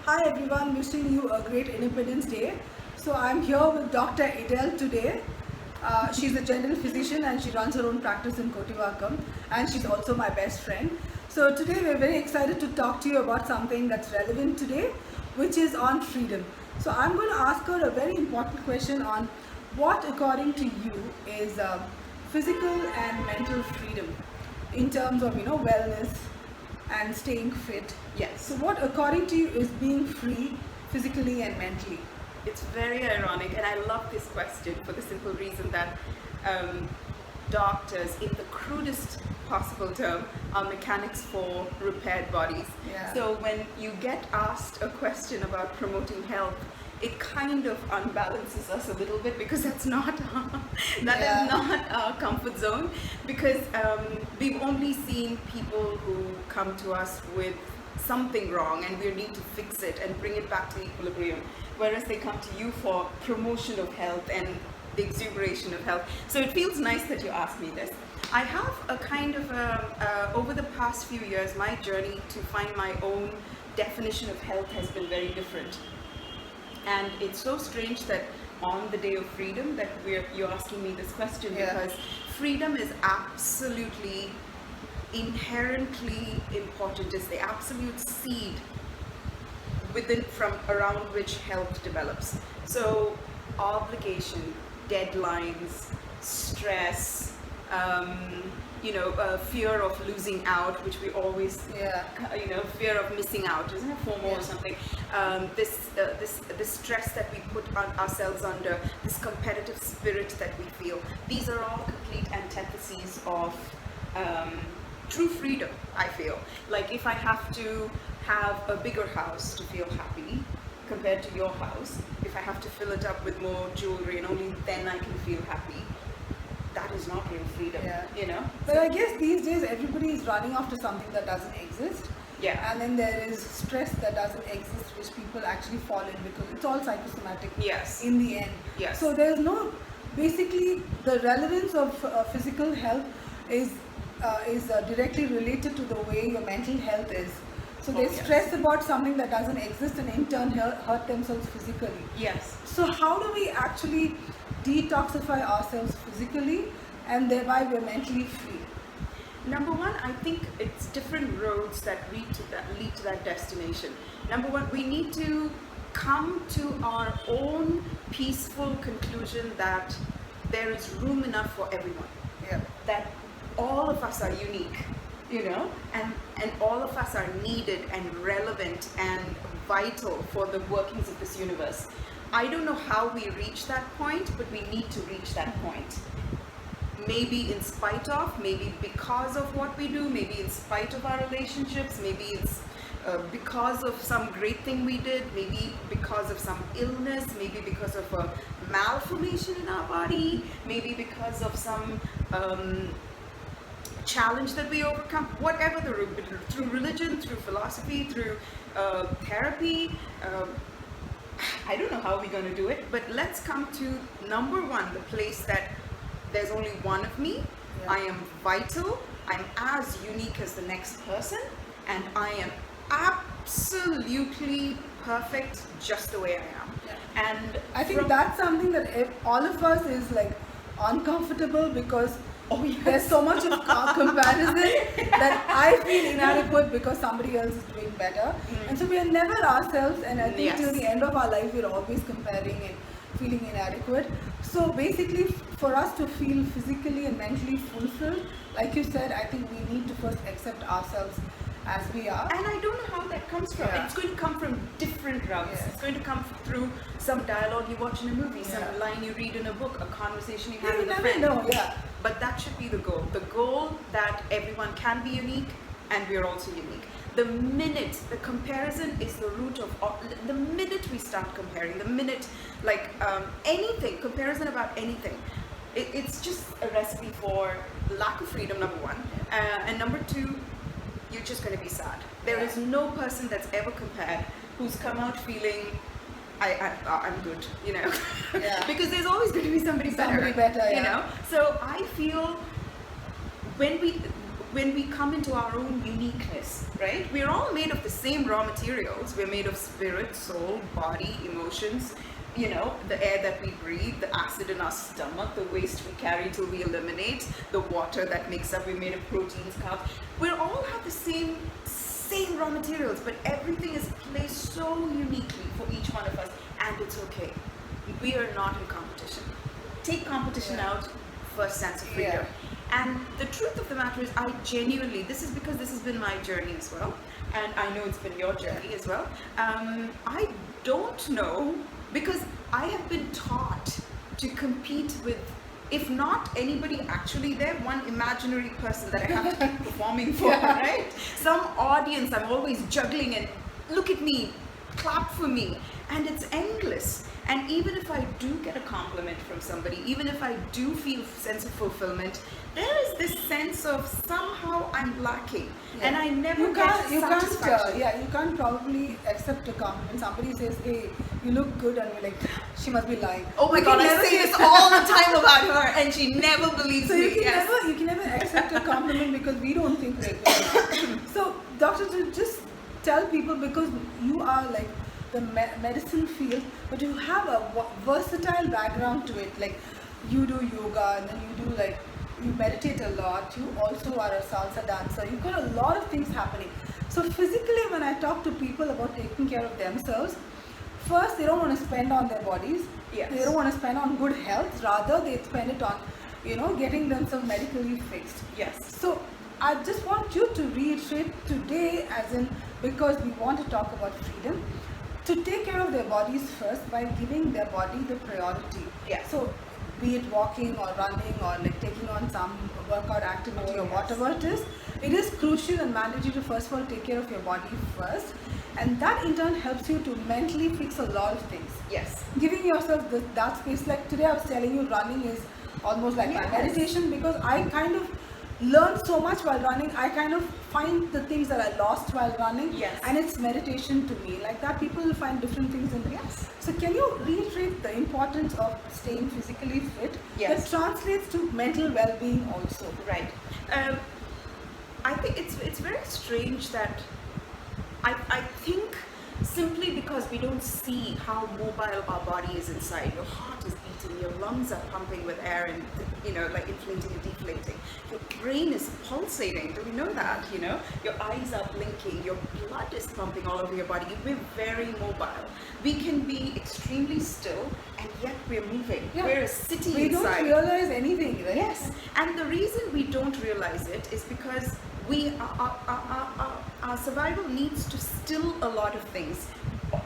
Hi everyone, wishing you a great Independence Day. So I'm here with Dr. Edel today. She's a general physician and she runs her own practice in Kotivakkam, and she's also my best friend. So today we're very excited to talk to you about something that's relevant today, which is on freedom. So I'm going to ask her a very important question on what, according to you, is physical and mental freedom in terms of wellness and staying fit. Yes. So what, according to you, is being free physically and mentally? It's very ironic, and I love this question for the simple reason that doctors, in the crudest possible term, are mechanics for repaired bodies. Yeah. So when you get asked a question about promoting health, it kind of unbalances us a little bit, because that's not is not our comfort zone, because we've only seen people who come to us with something wrong and we need to fix it and bring it back to equilibrium, whereas they come to you for promotion of health and the exuberation of health. So it feels nice that you asked me this. I have a kind of over the past few years, my journey to find my own definition of health has been very different. And it's so strange that on the day of freedom that you're asking me this question, because freedom is absolutely inherently important. It's the absolute seed from around which health develops. So obligation, deadlines, stress, fear of losing out, which we always, fear of missing out, isn't it? FOMO or something. This stress that we put on ourselves under, this competitive spirit that we feel. These are all complete antitheses of true freedom, I feel. Like, if I have to have a bigger house to feel happy compared to your house, if I have to fill it up with more jewelry and only then I can feel happy, that is not real freedom, But I guess these days everybody is running after something that doesn't exist. Yeah. And then there is stress that doesn't exist, which people actually fall in, because it's all psychosomatic. Yes. In the end. Yes. So there's basically the relevance of physical health is directly related to the way your mental health is. So they stress about something that doesn't exist and in turn hurt themselves physically. Yes. So how do we actually detoxify ourselves physically and thereby we're mentally free? Number one, I think it's different roads that lead to that destination. Number one, we need to come to our own peaceful conclusion that there is room enough for everyone. Yeah. That all of us are unique, and all of us are needed and relevant and vital for the workings of this universe. I don't know how we reach that point, but we need to reach that point. Maybe in spite of, maybe because of what we do, maybe in spite of our relationships, maybe it's because of some great thing we did, maybe because of some illness, maybe because of a malformation in our body, maybe because of some challenge that we overcome, whatever the route, through religion, through philosophy, through therapy. I don't know how we're going to do it, but let's come to number one, the place that there's only one of me. Yeah. I am vital. I'm as unique as the next person, and I am absolutely perfect just the way I am. Yeah. And I think that's something that all of us is like uncomfortable, because there's so much of comparison that I feel inadequate because somebody else is doing better. And so we are never ourselves, and I think till the end of our life we're always comparing and feeling inadequate. So basically, for us to feel physically and mentally fulfilled, like you said, I think we need to first accept ourselves as we are. And I don't know how that comes from. It's going to come from different routes. It's going to come through some dialogue you watch in a movie, some line you read in a book, a conversation you have with a friend. But that should be the goal. The goal that everyone can be unique and we are also unique. The comparison is the root of all. The minute we start comparing, the minute, anything, comparison about anything, it's just a recipe for lack of freedom, number one. And number two, you're just going to be sad. There is no person that's ever compared who's come out feeling I'm good, because there's always going to be somebody better, So I feel when we come into our own uniqueness, right? We're all made of the same raw materials. We're made of spirit, soul, body, emotions, you know, the air that we breathe, the acid in our stomach, the waste we carry till we eliminate, the water that makes up, we're made of proteins, carbs. We all have the same raw materials, but everything is placed so uniquely for each one of us, and it's okay. We are not in competition. Take competition out, first sense of freedom. And the truth of the matter is, I genuinely, this is because this has been my journey as well, and I know it's been your journey as well. I don't know, because I have been taught to compete with, if not anybody actually there, one imaginary person that I have to keep performing for, right? Some audience I'm always juggling, and look at me, clap for me, and it's endless. And even if I do get a compliment from somebody, even if I do feel sense of fulfillment, there is this sense of somehow I'm lacking, and I never get satisfaction. You can't probably accept a compliment. Somebody says, "Hey, you look good," and you're like, "She must be lying." Oh my God, I say this all the time about her, and she never believes me. You can never accept a compliment because we don't think regularly. So, doctor, to just tell people, because you are like the medicine field, but you have a versatile background to it. Like, you do yoga, and then you do like, you meditate a lot. You also are a salsa dancer. You've got a lot of things happening. So physically, when I talk to people about taking care of themselves, first, they don't want to spend on their bodies. Yes. They don't want to spend on good health. Rather, they spend it on, you know, getting themselves medically fixed. Yes. So I just want you to reiterate today, as in, because we want to talk about freedom, to take care of their bodies first by giving their body the priority. Yes. So be it walking or running or like taking on some workout activity or whatever it is crucial and mandatory to first of all take care of your body first, and that in turn helps you to mentally fix a lot of things. Yes. Giving yourself that space. Like today I was telling you, running is almost like my meditation, because I kind of learn so much while running. I kind of find the things that I lost while running, and it's meditation to me. Like that, people will find different things in it. So can you reiterate the importance of staying physically fit that translates to mental well-being also? Right. I think it's very strange that I think simply because we don't see how mobile our body is inside. Your heart is beating, your lungs are pumping with air and, you know, like inflating and deflating. Your brain is pulsating. Do we know that? You know, your eyes are blinking, your blood is pumping all over your body. We're very mobile. We can be extremely still, and yet we're moving. We're a city inside. We don't realize anything, right? Yes, and the reason we don't realize it is because our survival needs to still a lot of things.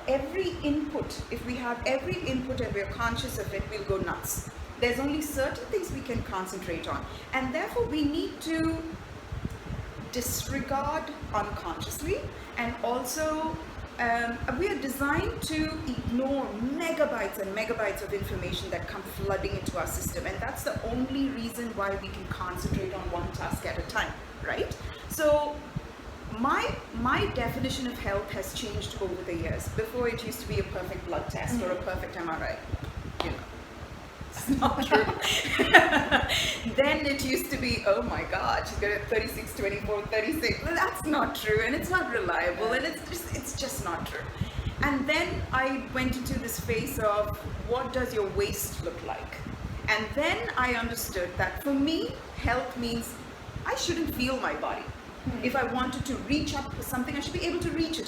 Every input, if we have every input and we're conscious of it, we'll go nuts. There's only certain things we can concentrate on, and therefore we need to disregard unconsciously, and also we are designed to ignore megabytes and megabytes of information that come flooding into our system, and that's the only reason why we can concentrate on one task at a time, right? So my definition of health has changed over the years. Before, it used to be a perfect blood test or a perfect MRI. You know, it's not true. Then it used to be, oh my God, she's got a 36, 24, 36. Well, that's not true, and it's not reliable, and it's just not true. And then I went into this phase of, what does your waist look like? And then I understood that for me, health means I shouldn't feel my body. If I wanted to reach up to something, I should be able to reach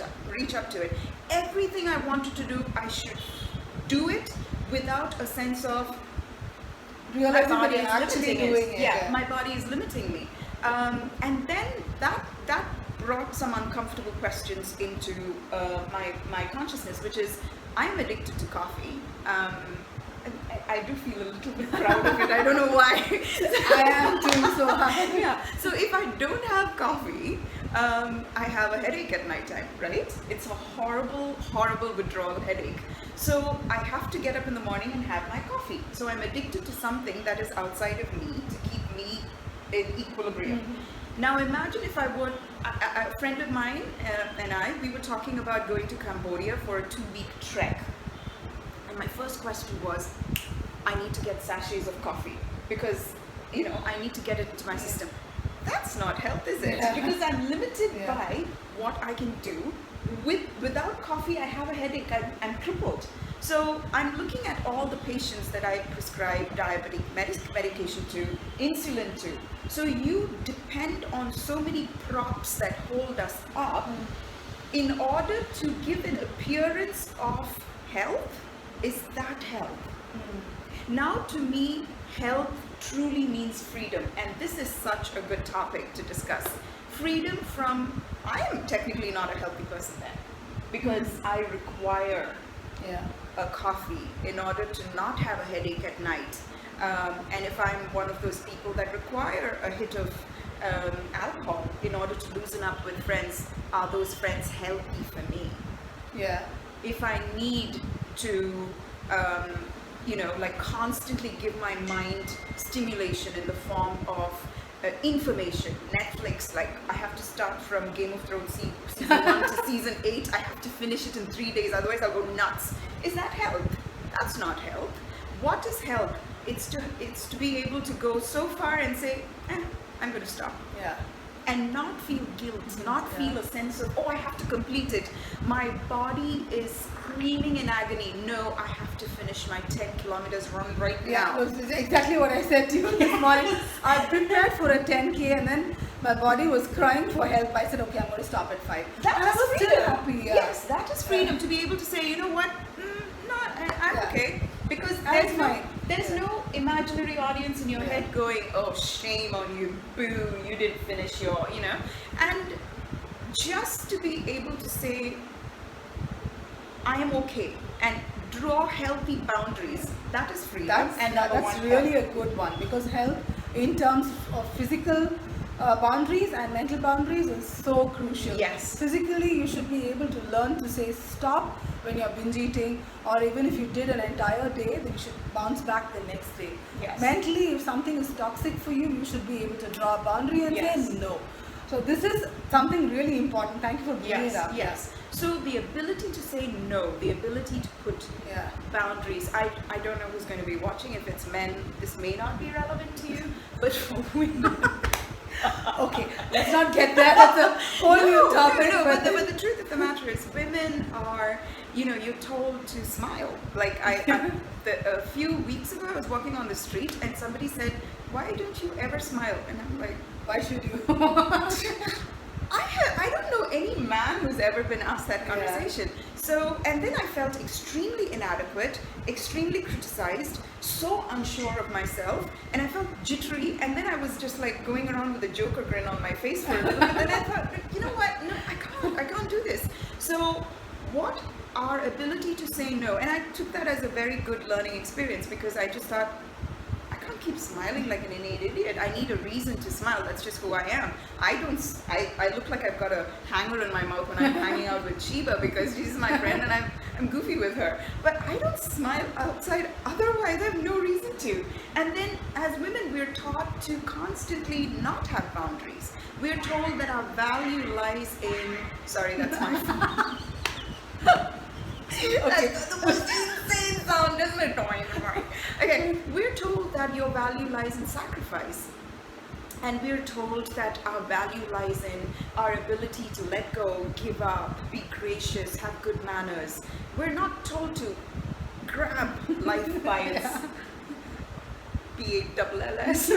up to it. Everything I wanted to do, I should do it without a sense of realizing my body that you're is actually limiting doing it. it. Yeah, my body is limiting me. And then that brought some uncomfortable questions into my consciousness, which is, I'm addicted to coffee. I do feel a little bit proud of it. I don't know why. I am too, so happy. Yeah. So if I don't have coffee, I have a headache at night time, right? It's a horrible, horrible withdrawal headache. So I have to get up in the morning and have my coffee. So I'm addicted to something that is outside of me to keep me in equilibrium. Now imagine if I would, a friend of mine and we were talking about going to Cambodia for a 2-week trek. And my first question was, I need to get sachets of coffee because, you know, I need to get it into my system. that's not health, is it? Yeah. Because I'm limited Yeah. by what I can do. Without coffee, I have a headache. I'm crippled. So I'm looking at all the patients that I prescribe diabetic medication to, insulin to. So you depend on so many props that hold us up in order to give an appearance of health. Is that health? Now to me, health truly means freedom, and this is such a good topic to discuss. Freedom from, I am technically not a healthy person then, because I require a coffee in order to not have a headache at night. And if I'm one of those people that require a hit of alcohol in order to loosen up with friends, are those friends healthy for me? Yeah. If I need to like constantly give my mind stimulation in the form of information, Netflix, like I have to start from Game of Thrones season 1 to season 8, I have to finish it in 3 days, otherwise I'll go nuts. Is that health? That's not health. What is health? It's to be able to go so far and say, I'm going to stop. Yeah. And not feel guilt, not feel a sense of, I have to complete it. My body is screaming in agony. No, I have to finish my 10 kilometers run right now. Yeah, that's exactly what I said to you this morning. I prepared for a 10K and then my body was crying for help. I said, okay, I'm going to stop at 5. That and I is was freedom. still happy. Yeah. Yes, that is freedom to be able to say, you know what, I'm okay. Because there's no imaginary audience in your head going, oh, shame on you, boo, you didn't finish your, and just to be able to say, I am okay, and draw healthy boundaries, that is freedom. That's really a good one, because health in terms of physical boundaries and mental boundaries is so crucial. Yes. Physically, you should be able to learn to say stop when you're binge eating, or even if you did an entire day, then you should bounce back the next day. Yes. Mentally, if something is toxic for you, you should be able to draw a boundary and say no. So this is something really important. Thank you for bringing it up. Yes. So the ability to say no, the ability to put boundaries. I don't know who's going to be watching. If it's men, this may not be relevant to you, but for women. Okay, let's not get there. That's a whole new topic. But the truth of the matter is, women are, you're told to smile. Like a few weeks ago, I was walking on the street and somebody said, "Why don't you ever smile?" And I'm like, why should you? I don't know any man who's ever been asked that conversation. So, and then I felt extremely inadequate, extremely criticized, so unsure of myself, and I felt jittery, and then I was just like going around with a Joker grin on my face for a little bit, and then I thought, you know what, no, I can't do this. So, what our ability to say no, and I took that as a very good learning experience, because I just thought, keep smiling like an innate idiot. I need a reason to smile. That's just who I am. I look like I've got a hanger in my mouth when I'm hanging out with Sheba, because she's my friend and I'm goofy with her. But I don't smile outside. Otherwise, I have no reason to. And then as women, we're taught to constantly not have boundaries. We're told that our value lies in, sorry, that's my phone. Okay. That's the most insane sound, isn't it? Okay, we're told that your value lies in sacrifice. And we're told that our value lies in our ability to let go, give up, be gracious, have good manners. We're not told to grab life by its BALLS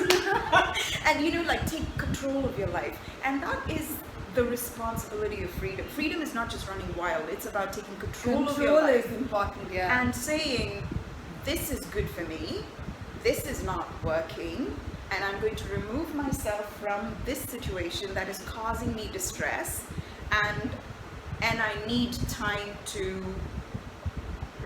and like take control of your life. And that is the responsibility of freedom. Freedom is not just running wild, it's about taking control of your life. Control is important, and saying, this is good for me, this is not working, and I'm going to remove myself from this situation that is causing me distress, and I need time to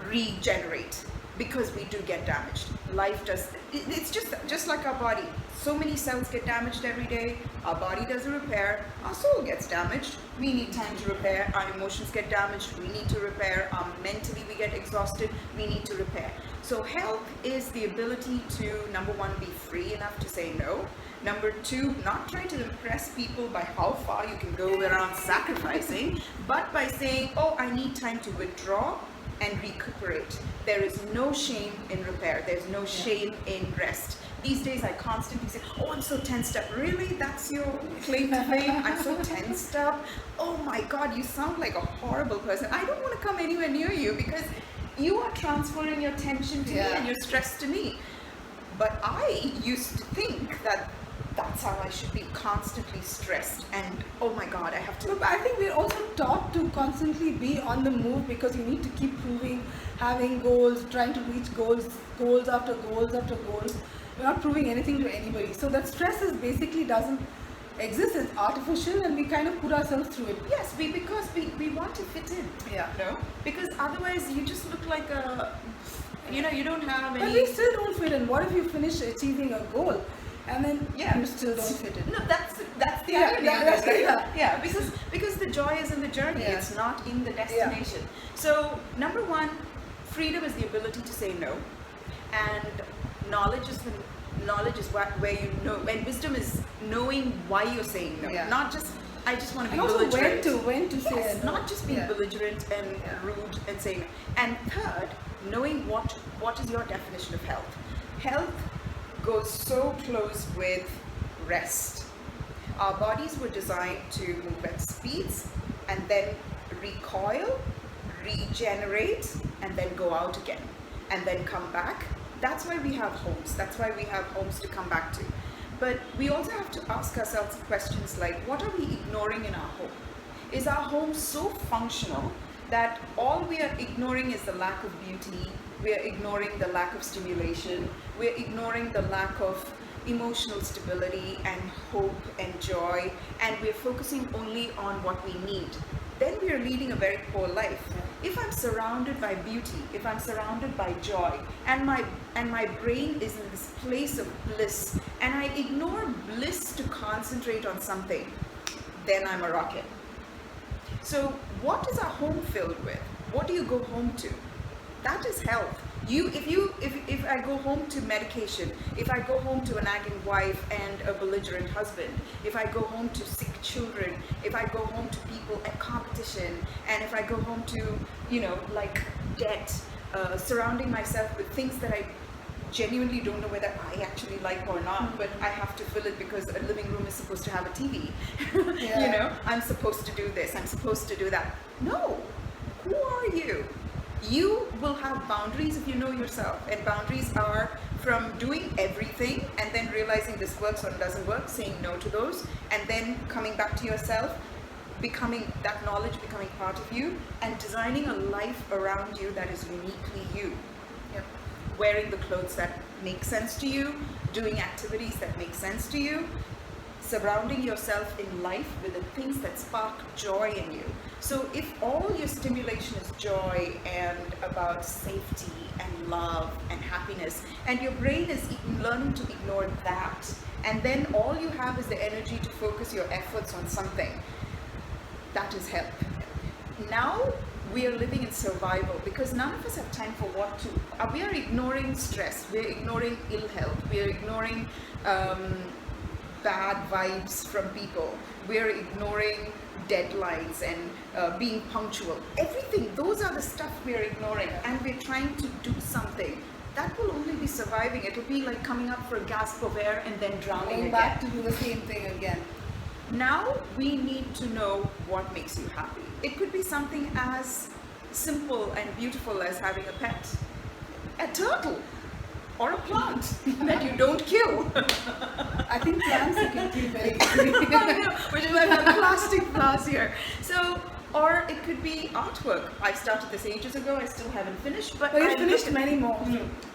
regenerate, because we do get damaged. Life does, it's just like our body. So many cells get damaged every day. Our body does a repair. Our soul gets damaged. We need time to repair. Our emotions get damaged. We need to repair. Mentally we get exhausted. We need to repair. So health is the ability to, number one, be free enough to say no. Number two, not try to impress people by how far you can go around sacrificing, but by saying, oh, I need time to withdraw, and recuperate. There is no shame in repair. There's no shame in rest. These days I constantly say, oh, I'm so tensed up. Really? That's your claim to fame? I'm so tensed up. Oh my God, you sound like a horrible person. I don't want to come anywhere near you because you are transferring your tension to me and your stress to me. But I used to think that that's how I should be, constantly stressed, and oh my God, I have to. But I think we're also taught to constantly be on the move because you need to keep proving, having goals, trying to reach goals after goals after goals. We're not proving anything to anybody. So that stress is basically doesn't exist. It's artificial, and we kind of put ourselves through it. Yes, because we want to fit in. Yeah. No? Because otherwise you just look like a, you don't have any. But we still don't fit in. What if you finish achieving a goal and then you still don't fit in? No, that's the irony. Yeah, because the joy is in the journey. Yeah. It's not in the destination. So number one, freedom is the ability to say no, and knowledge is where you know, and wisdom is knowing why you're saying no. Not just I just want to be belligerent. Also when to say no. Not just being belligerent and rude and saying no. And third, knowing what is your definition of health. Health goes so close with rest. Our bodies were designed to move at speeds and then recoil, regenerate, and then go out again, and then come back. That's why we have homes. That's why we have homes to come back to. But we also have to ask ourselves questions like, what are we ignoring in our home? Is our home so functional that all we are ignoring is the lack of beauty, we are ignoring the lack of stimulation, we are ignoring the lack of emotional stability and hope and joy, and we are focusing only on what we need? Then we are leading a very poor life. If I'm surrounded by beauty, if I'm surrounded by joy, and my brain is in this place of bliss, and I ignore bliss to concentrate on something, then I'm a rocket. So what is our home filled with? What do you go home to? That is health. If I go home to medication, if I go home to a nagging wife and a belligerent husband, if I go home to sick children, if I go home to people at competition, and if I go home to, like debt, surrounding myself with things that I genuinely don't know whether I actually like or not, but I have to fill it because a living room is supposed to have a TV. I'm supposed to do this, I'm supposed to do that. No, who are you? You will have boundaries if you know yourself, and boundaries are from doing everything and then realizing this works or doesn't work, saying no to those, and then coming back to yourself, becoming that knowledge, becoming part of you, and designing a life around you that is uniquely you. Wearing the clothes that make sense to you, doing activities that make sense to you, surrounding yourself in life with the things that spark joy in you. So if all your stimulation is joy and about safety and love and happiness, and your brain is learning to ignore that, and then all you have is the energy to focus your efforts on something, that is health. Now we are living in survival because none of us have time for we are ignoring stress, we are ignoring ill health, we are ignoring bad vibes from people, we are ignoring deadlines and being punctual. Everything, those are the stuff we are ignoring, and we're trying to do something. That will only be surviving. It will be like coming up for a gasp of air and then drowning again. Back to do the same thing again. Now we need to know what makes you happy. It could be something as simple and beautiful as having a pet, a turtle, or a plant that you don't kill. I think plants you can kill very easily. Which is why I have plastic flowers here. So, or it could be artwork. I started this ages ago, I still haven't finished, but you finished many more.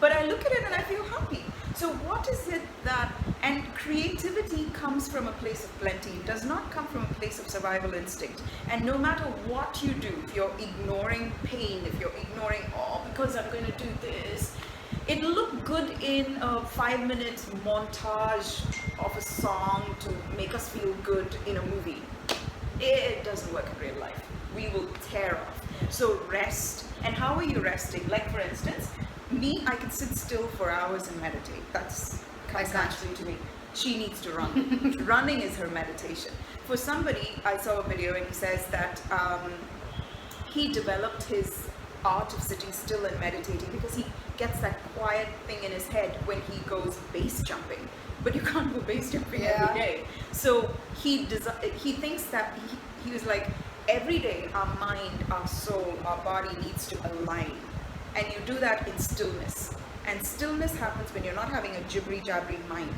But I look at it and I feel happy. So what is it that, and creativity comes from a place of plenty, it does not come from a place of survival instinct. And no matter what you do, if you're ignoring pain, if you're ignoring, because I'm going to do this, it'll look good in a 5-minute montage of a song to make us feel good in a movie. It doesn't work in real life. We will tear off. So rest. And how are you resting? Like for instance, I can sit still for hours and meditate. That's comes naturally to me. She needs to run. Running is her meditation. For somebody, I saw a video and he says that he developed his art of sitting still and meditating, because he gets that quiet thing in his head when he goes base jumping. But you can't go base jumping every day. So he thinks that he was like, every day our mind, our soul, our body needs to align. And you do that in stillness. And stillness happens when you're not having a jibbery-jabbery mind.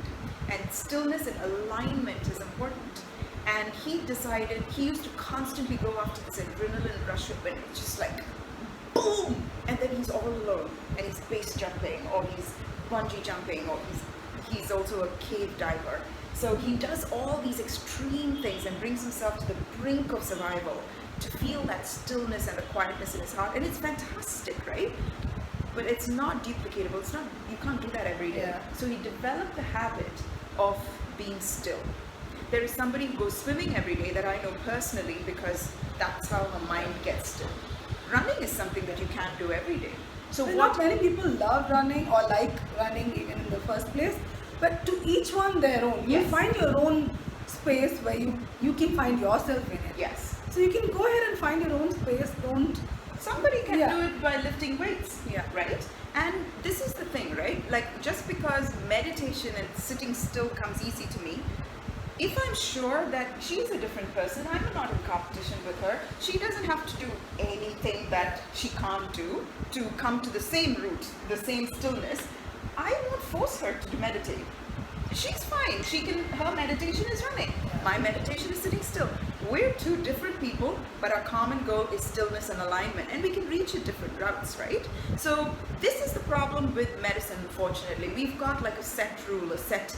And stillness and alignment is important. And he decided, he used to constantly go after this adrenaline rush when it's just like, boom! And then he's all alone. And he's base jumping, or he's bungee jumping, or he's also a cave diver. So he does all these extreme things and brings himself to the brink of survival to feel that stillness and the quietness in his heart. And it's fantastic, right? But it's not duplicatable. It's not, you can't do that every day. Yeah. So he developed the habit of being still. There is somebody who goes swimming every day that I know personally, because that's how her mind gets still. Running is something that you can't do every day. So not many people love running or like running even in the first place, but to each one their own. You find your own space where you can find yourself in it. Yes. So you can go ahead and find your own space. Somebody can do it by lifting weights, right? And this is the thing, right? Like, just because meditation and sitting still comes easy to me, if I'm sure that she's a different person, I'm not in competition with her, she doesn't have to do anything that she can't do to come to the same route, the same stillness, I won't force her to meditate. She's fine. Her meditation is running. My meditation is sitting still. We're two different people, but our common goal is stillness and alignment, and we can reach at different routes, right? So this is the problem with medicine, unfortunately. We've got like a set rule, a set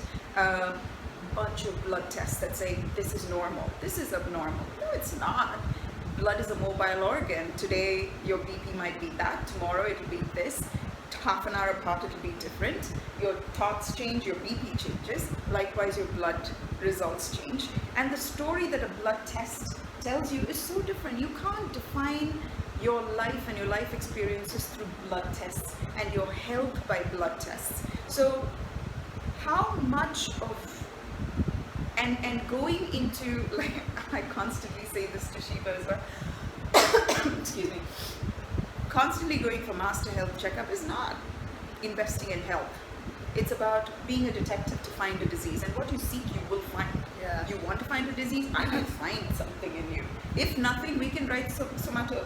bunch of blood tests that say this is normal, this is abnormal. No, it's not. Blood is a mobile organ. Today your BP might be that, tomorrow it will be this. Half an hour apart it will be different. Your thoughts change, your BP changes. Likewise, your blood results change. And the story that a blood test tells you is so different. You can't define your life and your life experiences through blood tests and your health by blood tests. So how much of and going into, like, I constantly say this to Sheba as well, excuse me, constantly going for master health checkup is not investing in health. It's about being a detective to find a disease, and what you seek you will find. You want to find a disease, I will find something in you. If nothing, we can write psychosomatic.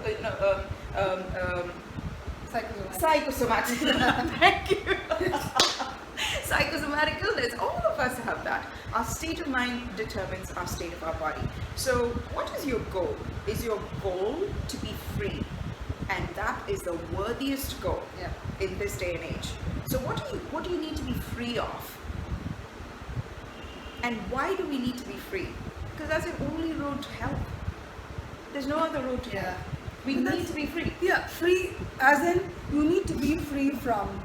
Thank you. Psychosomatic illness, all of us have that. Our state of mind determines our state of our body. So what is your goal? Is your goal to be free? And that is the worthiest goal in this day and age. So what do you need to be free of? And why do we need to be free? Because that's the only road to health. There's no other road to health. We need to be free. Yeah, free as in you need to be free from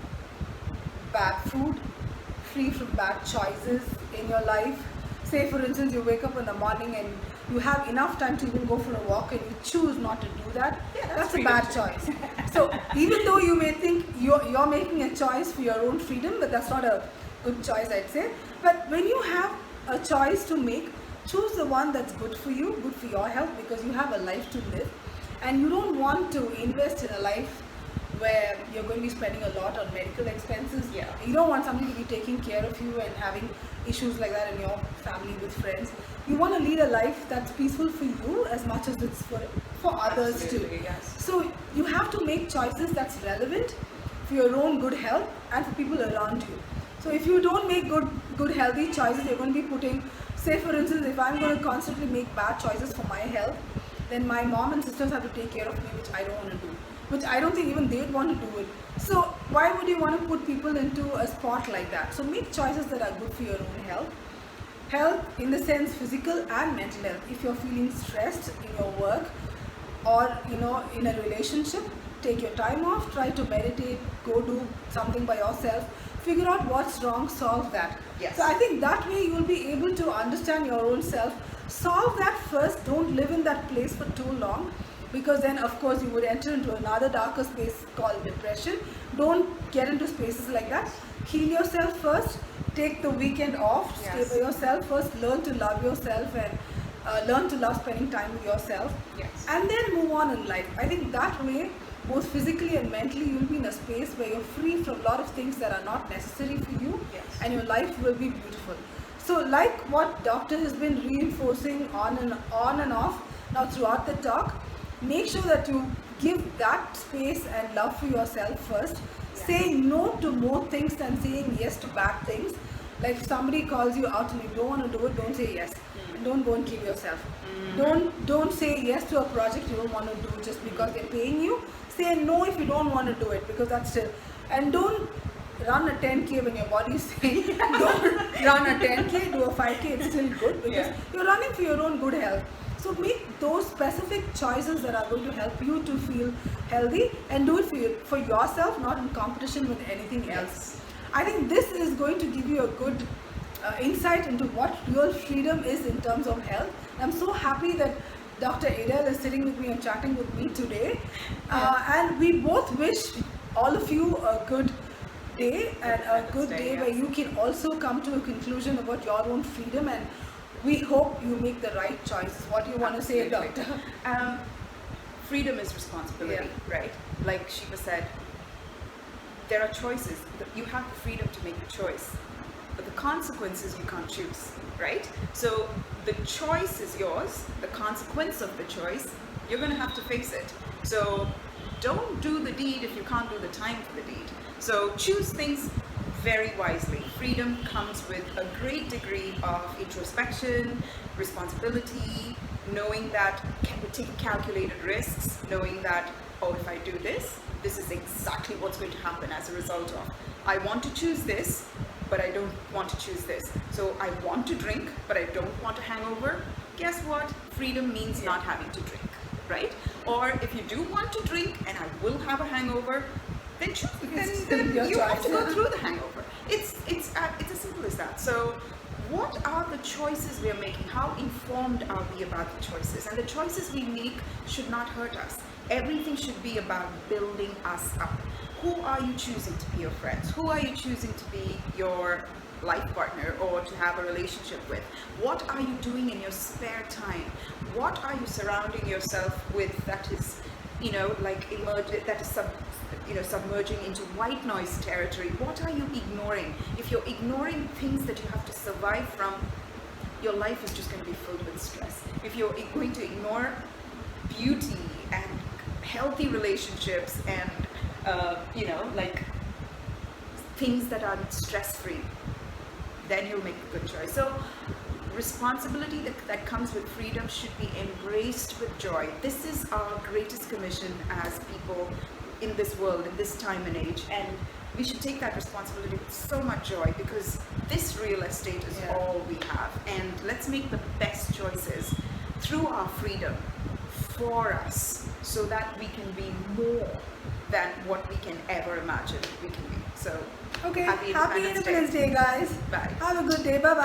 bad food, free from bad choices in your life. Say for instance you wake up in the morning and you have enough time to even go for a walk and you choose not to do that, that's a bad choice. So even though you may think you're making a choice for your own freedom, but that's not a good choice, I'd say. But when you have a choice to make, choose the one that's good for you, good for your health, because you have a life to live and you don't want to invest in a life where you're going to be spending a lot on medical expenses. You don't want somebody to be taking care of you and having issues like that in your family with friends. You want to lead a life that's peaceful for you as much as it's for others too. So you have to make choices that's relevant for your own good health and for people around you. So if you don't make good healthy choices, you're going to be putting, say for instance, if I'm going to constantly make bad choices for my health, then my mom and sisters have to take care of me, which I don't want to do. Which I don't think even they'd want to do it. So why would you want to put people into a spot like that? So make choices that are good for your own health. Health in the sense physical and mental health. If you're feeling stressed in your work or in a relationship, take your time off, try to meditate, go do something by yourself, figure out what's wrong, solve that. So I think that way you will be able to understand your own self. Solve that first, don't live in that place for too long. Because then of course you would enter into another darker space called depression. Don't get into spaces like that. Heal yourself first, take the weekend off, stay by yourself first, learn to love yourself and learn to love spending time with yourself, and then move on in life. I think that way both physically and mentally, you'll be in a space where you're free from a lot of things that are not necessary for you, Yes. and your life will be beautiful. So like what doctor has been reinforcing on and off now throughout the talk, make sure that you give that space and love for yourself first. Yeah. Say no to more things than saying yes to bad things. Like if somebody calls you out and you don't want to do it, don't say yes. Don't go and kill yourself. Don't say yes to a project you don't want to do just because they're paying you. Say no if you don't want to do it, because that's still. And don't run a 10K when your body is saying don't run a 10K, do a 5K, it's still good, because you're running for your own good health. So make those specific choices that are going to help you to feel healthy, and do it for yourself, not in competition with anything else. I think this is going to give you a good insight into what real freedom is in terms of health. I'm so happy that Dr. Edel is sitting with me and chatting with me today. And we both wish all of you a good day, and a good day where you can also come to a conclusion about your own freedom, and we hope you make the right choices. What do you want to say, Doctor? Freedom is responsibility, right? Like Sheba said, there are choices. You have the freedom to make a choice, but the consequences you can't choose, right? So the choice is yours. The consequence of the choice, you're going to have to face it. So don't do the deed if you can't do the time for the deed. So choose things very wisely. Freedom comes with a great degree of introspection, responsibility, knowing that we take calculated risks, knowing that, oh, if I do this, this is exactly what's going to happen as a result of. I want to choose this, but I don't want to choose this. So I want to drink, but I don't want a hangover. Guess what? Freedom means not having to drink, right? Or if you do want to drink and I will have a hangover, then choose. Then you have to go through the hangover. It's as simple as that. So what are the choices we are making? How informed are we about the choices? And the choices we make should not hurt us. Everything should be about building us up. Who are you choosing to be your friends? Who are you choosing to be your life partner or to have a relationship with? What are you doing in your spare time? What are you surrounding yourself with that is, submerging into white noise territory? What are you ignoring? If you're ignoring things that you have to survive from, your life is just going to be filled with stress. If you're going to ignore beauty and healthy relationships and things that are stress-free, then you'll make a good choice. So responsibility that comes with freedom should be embraced with joy. This is our greatest commission as people in this world, in this time and age, and we should take that responsibility with so much joy, because this real estate is all we have, and let's make the best choices through our freedom for us, so that we can be more than what we can ever imagine we can be. So okay, happy Independence Day, guys. Bye. Have a good day. Bye bye.